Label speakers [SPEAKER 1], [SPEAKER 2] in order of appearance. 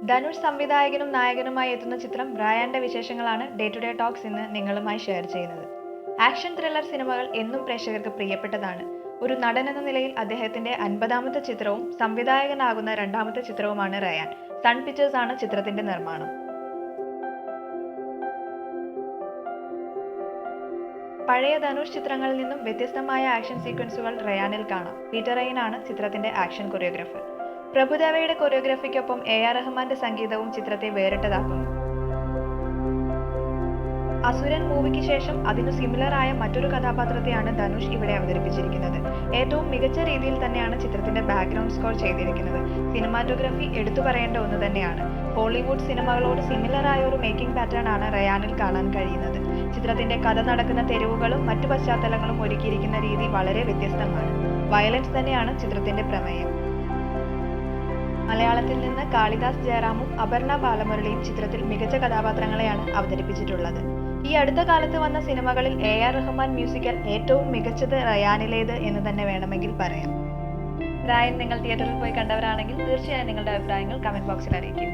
[SPEAKER 1] ധനുഷ് സംവിധായകനും നായകനുമായി എത്തുന്ന ചിത്രം റയാന്റെ വിശേഷങ്ങളാണ് ഡേ ടു ഡേ ടോക്സ് ഇന്ന് നിങ്ങളുമായി ഷെയർ ചെയ്യുന്നത്. ആക്ഷൻ ത്രില്ലർ സിനിമകൾ എന്നും പ്രേക്ഷകർക്ക് പ്രിയപ്പെട്ടതാണ്. ഒരു നടൻ എന്ന നിലയിൽ അദ്ദേഹത്തിന്റെ 50ാമത്തെ ചിത്രവും സംവിധായകനാകുന്ന രണ്ടാമത്തെ ചിത്രവുമാണ് റയാൻ. സൺ പിക്ചേഴ്സ് ആണ് ചിത്രത്തിന്റെ നിർമ്മാണം. പഴയ ധനുഷ് ചിത്രങ്ങളിൽ നിന്നും വ്യത്യസ്തമായ ആക്ഷൻ സീക്വൻസുകൾ റയാനിൽ കാണാം. പീറ്റർ റെയിനാണ് ചിത്രത്തിന്റെ ആക്ഷൻ കൊറിയോഗ്രാഫർ. പ്രഭുദേവയുടെ കൊറിയോഗ്രാഫിക്കൊപ്പം AR റഹ്മാന്റെ സംഗീതവും ചിത്രത്തെ വേറിട്ടതാക്കുന്നു. അസുരൻ മൂവിക്ക് ശേഷം അതിനു സിമിലറായ മറ്റൊരു കഥാപാത്രത്തെയാണ് ധനുഷ് ഇവിടെ അവതരിപ്പിച്ചിരിക്കുന്നത്. ഏറ്റവും മികച്ച രീതിയിൽ തന്നെയാണ് ചിത്രത്തിന്റെ ബാക്ക്ഗ്രൗണ്ട് സ്കോർ ചെയ്തിരിക്കുന്നത്. സിനിമാറ്റോഗ്രഫി എടുത്തു പറയേണ്ട ഒന്ന് തന്നെയാണ്. ഹോളിവുഡ് സിനിമകളോട് സിമിലറായ ഒരു മേക്കിംഗ് പാറ്റേൺ ആണ് റയാനിൽ കാണാൻ കഴിയുന്നത്. ചിത്രത്തിന്റെ കഥ നടക്കുന്ന തെരുവുകളും മറ്റു പശ്ചാത്തലങ്ങളും ഒരുക്കിയിരിക്കുന്ന രീതി വളരെ വ്യത്യസ്തമാണ്. വയലൻസ് തന്നെയാണ് ചിത്രത്തിന്റെ പ്രമേയം. മലയാളത്തിൽ നിന്ന് കാളിദാസ് ജയറാമും അപർണ ബാലമുരളിയും ചിത്രത്തിൽ മികച്ച കഥാപാത്രങ്ങളെയാണ് അവതരിപ്പിച്ചിട്ടുള്ളത്. ഈ അടുത്ത കാലത്ത് വന്ന സിനിമകളിൽ AR റഹ്മാൻ മ്യൂസിക്കൽ ഏറ്റവും മികച്ചത് റയാനിലേത് എന്ന് തന്നെ വേണമെങ്കിൽ പറയാം. റയാൻ നിങ്ങൾ തിയേറ്ററിൽ പോയി കണ്ടവരാണെങ്കിൽ തീർച്ചയായും നിങ്ങളുടെ അഭിപ്രായങ്ങൾ കമന്റ് ബോക്സിൽ അറിയിക്കും.